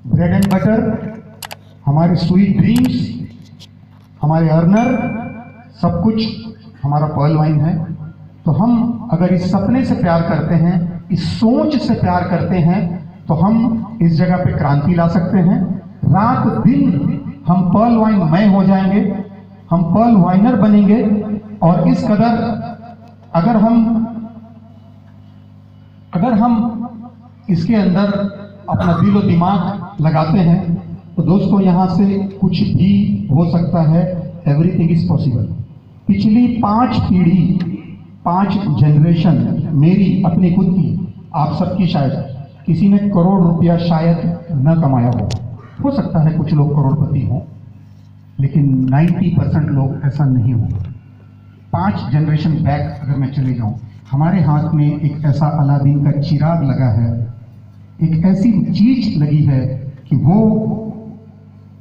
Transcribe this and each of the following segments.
Bread and butter, हमारे sweet dreams, हमारे earner, सब कुछ हमारा पर्ल वाइन है। तो हम अगर इस सपने से प्यार करते हैं, इस सोच से प्यार करते हैं, तो हम इस जगह पे क्रांति ला सकते हैं। रात दिन हम पर्ल वाइन मय हो जाएंगे, हम पर्ल वाइनर बनेंगे। और इस कदर अगर हम इसके अंदर अपना दिल और दिमाग लगाते हैं, तो दोस्तों यहां से कुछ भी हो सकता है। Everything is possible. पिछली 5 पीढ़ी, 5 जनरेशन, मेरी अपनी खुद की, आप सबकी, शायद किसी ने करोड़ रुपया शायद न कमाया हो सकता है कुछ लोग करोड़पति हों, लेकिन 90% लोग ऐसा नहीं होगा। 5 जनरेशन बैक अगर मैं चले जाऊं, हमारे हाथ में एक ऐसा अलादीन का चिराग लगा है, एक ऐसी चीज लगी है कि वो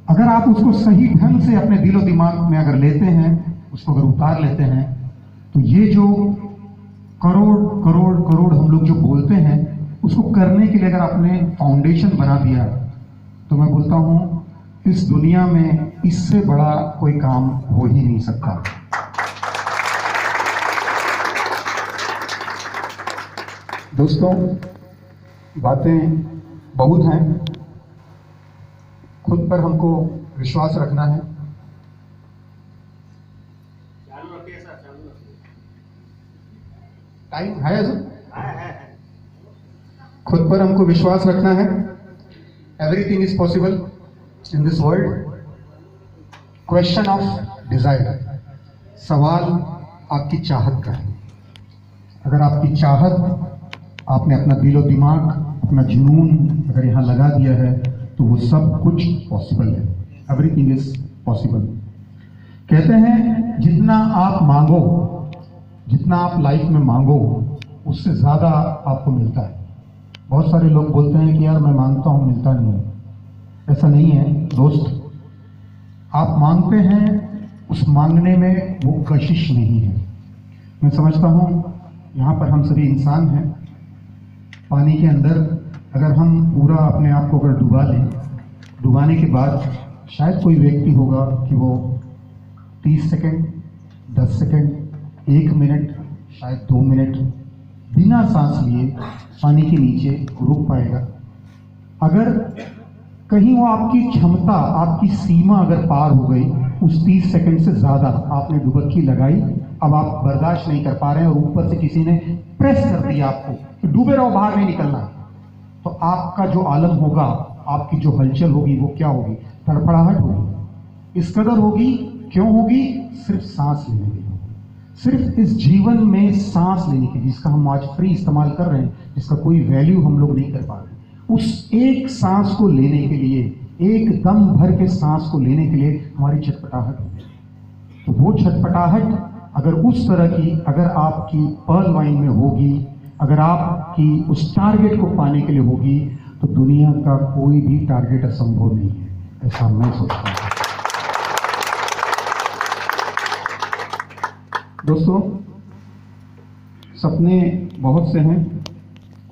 अगर आप उसको सही ढंग से अपने दिलो दिमाग में अगर लेते हैं, उसको अगर उतार लेते हैं, तो ये जो करोड़ करोड़ करोड़ हम लोग जो बोलते हैं, उसको करने के लिए अगर आपने फाउंडेशन बना दिया, तो मैं बोलता हूं इस दुनिया में इससे बड़ा कोई काम हो ही नहीं सकता। दोस्तों, बातें बहुत हैं, खुद पर हमको विश्वास रखना है। टाइम है खुद पर हमको विश्वास रखना है। Everything is possible in this world. Question of desire, सवाल आपकी चाहत का है। अगर आपकी चाहत, आपने अपना दिलो दिमाग, अपना जुनून अगर यहाँ लगा दिया है, तो वो सब कुछ पॉसिबल है। Everything is possible. कहते हैं जितना आप मांगो, जितना आप लाइफ में मांगो, उससे ज्यादा आपको मिलता है। बहुत सारे लोग बोलते हैं कि यार मैं मांगता हूं, मिलता नहीं है। ऐसा नहीं है दोस्त। आप मांगते हैं, उस मांगने में वो कशिश नहीं है। मैं समझता हूं यहाँ पर हम सभी इंसान हैं। पानी के अंदर अगर हम पूरा अपने आप को अगर डुबा लें, डुबाने के बाद शायद कोई व्यक्ति होगा कि वो 30 सेकंड, 10 सेकंड, 1 मिनट, शायद 2 मिनट बिना सांस लिए पानी के नीचे रुक पाएगा। अगर कहीं वो आपकी क्षमता, आपकी सीमा अगर पार हो गई, उस 30 सेकंड से ज़्यादा आपने डुबक्की लगाई, अब आप बर्दाश्त नहीं कर पा रहे हैं और ऊपर से किसी ने प्रेस कर दिया आपको कि डूबे रहो, बाहर नहीं निकलना, तो आपका जो आलम होगा, आपकी जो हलचल होगी, वो क्या होगी? तड़फड़ाहट होगी। इस कदर होगी। क्यों होगी? सिर्फ सांस लेने के लिए, सिर्फ इस जीवन में सांस लेने के लिए, जिसका हम आज फ्री इस्तेमाल कर रहे हैं, जिसका कोई वैल्यू हम लोग नहीं कर पा रहे, उस एक सांस को लेने के लिए, एक दम भर के सांस को लेने के लिए हमारी छटपटाहट होगी। तो वो छटपटाहट अगर उस तरह की, अगर आपकी पर्ल वाइन में होगी, अगर आपकी उस टारगेट को पाने के लिए होगी, तो दुनिया का कोई भी टारगेट असंभव नहीं है, ऐसा मैं सोचता हूं। दोस्तों, सपने बहुत से हैं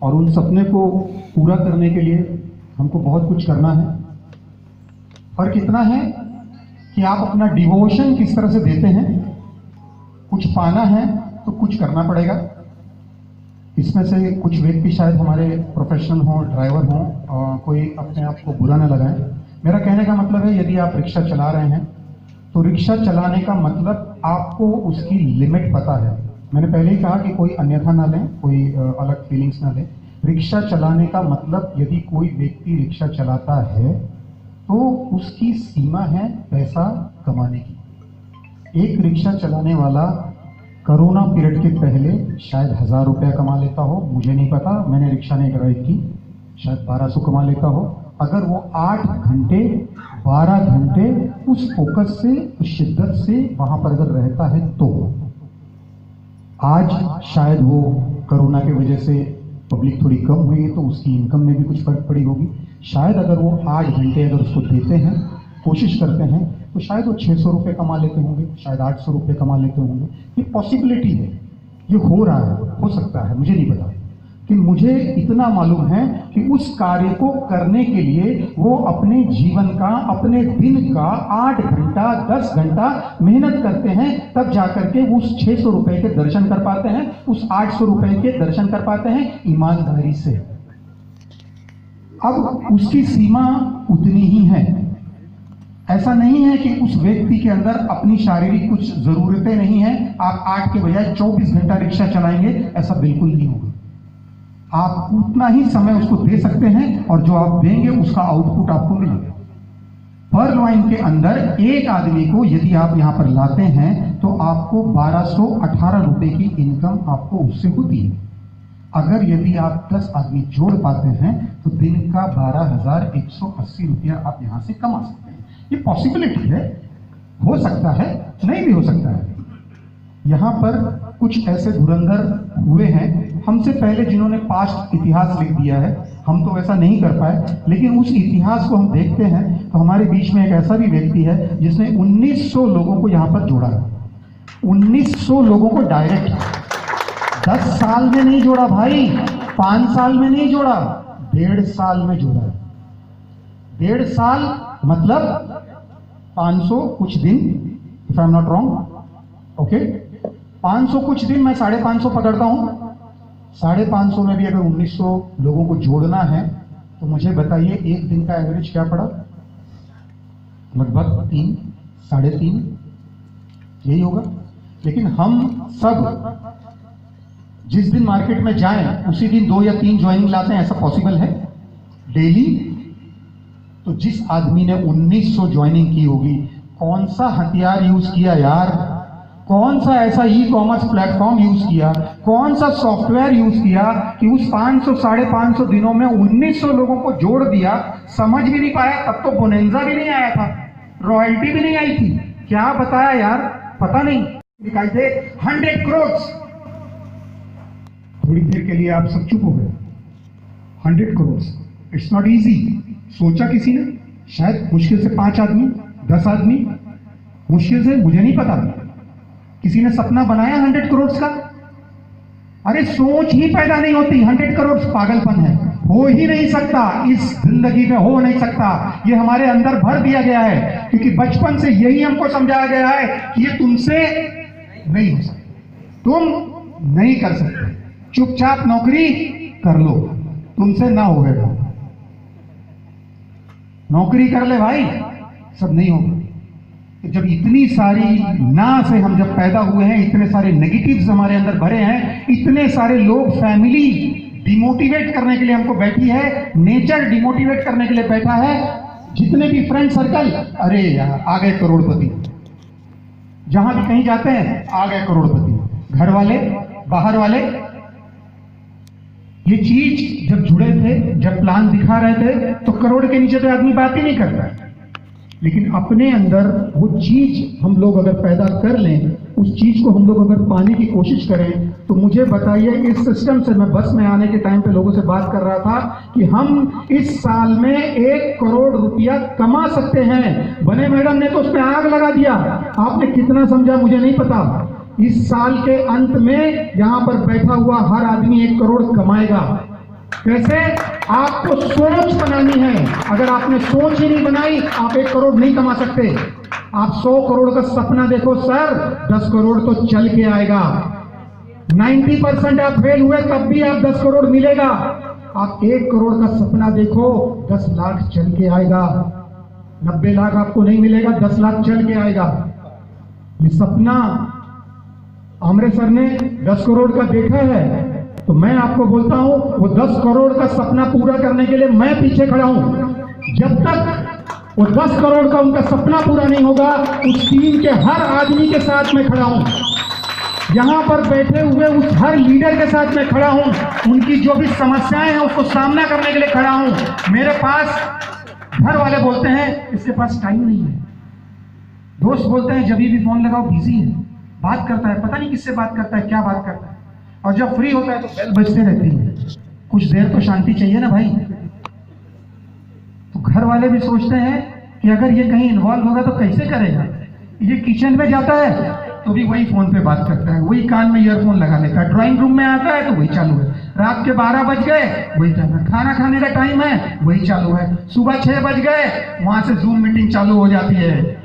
और उन सपने को पूरा करने के लिए हमको बहुत कुछ करना है। फर्क इतना है कि आप अपना डिवोशन किस तरह से देते हैं। कुछ पाना है तो कुछ करना पड़ेगा। इसमें से कुछ व्यक्ति शायद हमारे प्रोफेशनल हों, ड्राइवर हों, कोई अपने आप को बुरा न लगाएं। मेरा कहने का मतलब है, यदि आप रिक्शा चला रहे हैं, तो रिक्शा चलाने का मतलब आपको उसकी लिमिट पता है। मैंने पहले ही कहा कि कोई अन्यथा ना लें, कोई अलग फीलिंग्स ना लें। रिक्शा चलाने का मतलब, यदि कोई व्यक्ति रिक्शा चलाता है, तो उसकी सीमा है पैसा कमाने की। एक रिक्शा चलाने वाला कोरोना पीरियड के पहले शायद 1000 रुपया कमा लेता हो, मुझे नहीं पता, मैंने रिक्शा नहीं ड्राइव की, शायद 1200 कमा लेता हो। अगर वो 8 घंटे 12 घंटे उस फोकस से, उस शिद्दत से वहां पर अगर रहता है, तो आज शायद वो कोरोना की वजह से पब्लिक थोड़ी कम हुई है, तो उसकी इनकम में भी कुछ फर्क पड़ी होगी। शायद अगर वो 8 घंटे अगर उसको देते हैं, कोशिश करते हैं, तो शायद वो 600 रुपये कमा लेते होंगे, शायद 800 रुपये कमा लेते होंगे। ये पॉसिबिलिटी है, ये हो रहा है, हो सकता है, मुझे नहीं पता। कि मुझे इतना मालूम है कि उस कार्य को करने के लिए वो अपने जीवन का, अपने दिन का 8 घंटा 10 घंटा मेहनत करते हैं, तब जाकर के उस 600 रुपए के दर्शन कर पाते हैं, उस 800 रुपए के दर्शन कर पाते हैं ईमानदारी से। अब उसकी सीमा उतनी ही है। ऐसा नहीं है कि उस व्यक्ति के अंदर अपनी शारीरिक कुछ जरूरतें नहीं है, आप 8 के बजाय 24 घंटा रिक्शा चलाएंगे, ऐसा बिल्कुल नहीं होगा। आप उतना ही समय उसको दे सकते हैं और जो आप देंगे उसका आउटपुट आपको मिलेगा। पर लाइन के अंदर एक आदमी को यदि आप यहां पर लाते हैं तो आपको 1218 रुपए की इनकम आपको उससे होती है। अगर यदि आप 10 आदमी जोड़ पाते हैं तो दिन का 12,180 रुपया आप यहां से कमा सकते हैं। ये पॉसिबिलिटी है, हो सकता है, नहीं भी हो सकता है। यहां पर कुछ ऐसे धुरंधर हुए हैं हमसे पहले जिन्होंने पास्ट इतिहास लिख दिया है, हम तो वैसा नहीं कर पाए, लेकिन उस इतिहास को हम देखते हैं तो हमारे बीच में एक ऐसा भी व्यक्ति है जिसने 1900 लोगों को यहां पर जोड़ा है। 1900 लोगों को डायरेक्ट 10 साल में नहीं जोड़ा भाई, 5 साल में नहीं जोड़ा, 1.5 साल में जोड़ा है। 1.5 साल मतलब 500 कुछ दिन, if I am not wrong, okay, 500 कुछ दिन, मैं 550 पकड़ता हूं। 550 में भी अगर 1900 लोगों को जोड़ना है तो मुझे बताइए एक दिन का एवरेज क्या पड़ा? लगभग 3, 3.5 यही होगा। लेकिन हम सब जिस दिन मार्केट में जाएं उसी दिन 2 या 3 ज्वाइनिंग लाते हैं, ऐसा पॉसिबल है डेली? तो जिस आदमी ने 1900 ज्वाइनिंग की होगी, कौन सा हथियार यूज किया यार, कौन सा ऐसा ई कॉमर्स प्लेटफॉर्म यूज किया, कौन सा सॉफ्टवेयर यूज किया कि उस 500 550 दिनों में 1900 लोगों को जोड़ दिया। समझ भी नहीं पाया, तब तो बोनेंजा भी नहीं आया था, रॉयल्टी भी नहीं आई थी, क्या बताया यार, पता नहीं। दिखाई दे 100 करोड़। थोड़ी देर के लिए आप सब चुप हो गए। 100 करोड़, इट्स नॉट इजी। सोचा किसी ने? शायद मुश्किल से 5 आदमी, 10 आदमी, मुश्किल से, मुझे नहीं पता किसी ने सपना बनाया 100 करोड़ का? अरे सोच ही पैदा नहीं होती। 100 करोड़ पागलपन है, हो ही नहीं सकता, इस जिंदगी में हो नहीं सकता। ये हमारे अंदर भर दिया गया है क्योंकि बचपन से यही हमको समझाया गया है कि ये तुमसे नहीं हो सकता, तुम नहीं कर सकते, चुपचाप नौकरी कर लो, तुमसे ना होगा। नौकरी कर ले भाई, सब नहीं होगा। तो जब इतनी सारी ना से हम जब पैदा हुए हैं, इतने सारे नेगेटिव्स हमारे अंदर भरे हैं, इतने सारे लोग, फैमिली डिमोटिवेट करने के लिए हमको बैठी है, नेचर डिमोटिवेट करने के लिए बैठा है, जितने भी फ्रेंड सर्कल, अरे यार आ गए करोड़पति, जहां भी कहीं जाते हैं आ गए करोड़पति, घर वाले बाहर वाले। ये चीज जब जुड़े थे, जब प्लान दिखा रहे थे, तो करोड़ के नीचे तो आदमी बात ही नहीं करता है। लेकिन अपने अंदर वो चीज हम लोग अगर पैदा कर लें, उस चीज को हम लोग अगर पाने की कोशिश करें, तो मुझे बताइए, इस सिस्टम से मैं बस में आने के टाइम पे लोगों से बात कर रहा था कि हम इस साल में 1 करोड़ रुपया कमा सकते हैं। बने मैडम ने तो उस पर आग लगा दिया, आपने कितना समझा मुझे नहीं पता। इस साल के अंत में यहां पर बैठा हुआ हर आदमी 1 करोड़ कमाएगा। कैसे? आपको सोच बनानी है। अगर आपने सोच ही नहीं बनाई, आप 1 करोड़ नहीं कमा सकते। आप 100 करोड़ का सपना देखो सर, 10 करोड़ तो चल के आएगा। 90% आप फेल हुए तब भी आप 10 करोड़ मिलेगा। आप 1 करोड़ का सपना देखो, 10 लाख चल के आएगा। 90 लाख आपको नहीं मिलेगा, 10 लाख चल के आएगा। ये सपना आमरे सर ने 10 करोड़ का देखा है, तो मैं आपको बोलता हूं वो 10 करोड़ का सपना पूरा करने के लिए मैं पीछे खड़ा हूं। जब तक वो 10 करोड़ का उनका सपना पूरा नहीं होगा, उस टीम के हर आदमी के साथ में खड़ा हूं। यहां पर बैठे हुए उस हर लीडर के साथ में खड़ा हूं। उनकी जो भी समस्याएं हैं उसको सामना करने के लिए खड़ा हूं। मेरे पास घर वाले बोलते हैं इसके पास टाइम नहीं है, दोस्त बोलते हैं जब भी फोन लगाओ बिजी है, बात करता है, पता नहीं किससे बात करता है, क्या बात करता है, और जब फ्री होता है तो बेल बजते रहती है। कुछ देर तो शांति चाहिए ना भाई। तो घर वाले भी सोचते हैं कि अगर ये कहीं इन्वॉल्व होगा तो कैसे करेगा। ये किचन में जाता है तो भी वही फोन पे बात करता है, वही कान में ईयरफोन लगा लेता है, ड्राइंग रूम में आता है तो वही चालू है, रात के 12 बज गए, वही चालू है। खाना खाने का टाइम है, वही चालू है। सुबह 6 बज गए, वहां से जूम मीटिंग चालू हो जाती है,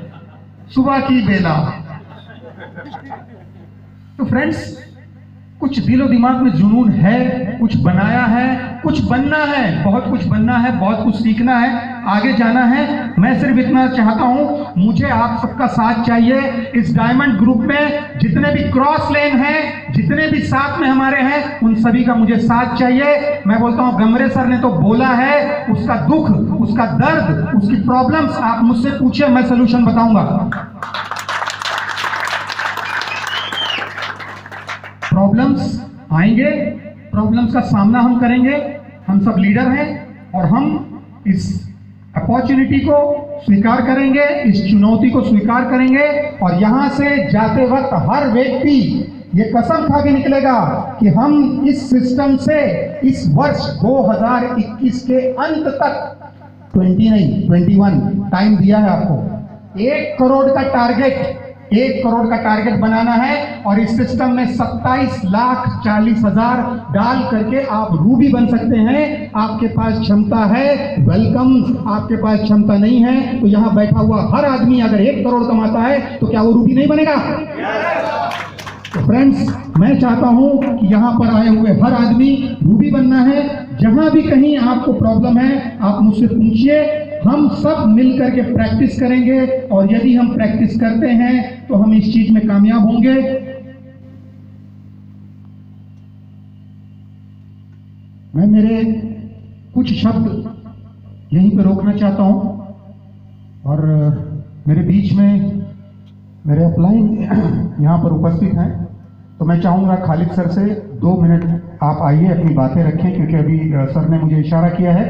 सुबह की बेला। तो फ्रेंड्स, कुछ दिलो दिमाग में जुनून है, कुछ बनाया है, कुछ बनना है, बहुत कुछ बनना है, बहुत कुछ सीखना है, आगे जाना है। मैं सिर्फ इतना चाहता हूं, मुझे आप सबका साथ चाहिए। इस डायमंड ग्रुप में जितने भी क्रॉस लेन हैं, जितने भी साथ में हमारे हैं, उन सभी का मुझे साथ चाहिए। मैं बोलता हूं, गमरे सर ने तो बोला है, उसका दुख, उसका दर्द, उसकी प्रॉब्लम्स आप मुझसे पूछे, मैं सोल्यूशन बताऊंगा। प्रॉब्लम्स आएंगे, प्रॉब्लम्स का सामना हम करेंगे, हम सब लीडर हैं, और हम इस अपॉर्चुनिटी को स्वीकार करेंगे, इस चुनौती को स्वीकार करेंगे, और यहां से जाते वक्त हर व्यक्ति ये कसम खा के निकलेगा कि हम इस सिस्टम से इस वर्ष 2021 के अंत तक 20 नहीं 21 टाइम दिया है आपको, 1 करोड़ का टारगेट, 1 करोड़ का टारगेट बनाना है, और इस सिस्टम में 27,40,000 डाल करके आप रूबी बन सकते हैं। आपके पास क्षमता है, वेलकम। आपके पास क्षमता नहीं है तो यहां बैठा हुआ हर आदमी अगर 1 करोड़ कमाता है तो क्या वो रूबी नहीं बनेगा? तो फ्रेंड्स, मैं चाहता हूं कि यहां पर आए हुए हर आदमी रूबी बनना है। जहां भी कहीं आपको प्रॉब्लम है, आप मुझसे पूछिए, हम सब मिलकर के प्रैक्टिस करेंगे, और यदि हम प्रैक्टिस करते हैं तो हम इस चीज में कामयाब होंगे। मैं मेरे कुछ शब्द यहीं पे रोकना चाहता हूं, और मेरे बीच में मेरे अपलाइन यहां पर उपस्थित हैं, तो मैं चाहूंगा खालिद सर से 2 मिनट आप आइए, अपनी बातें रखें, क्योंकि अभी सर ने मुझे इशारा किया है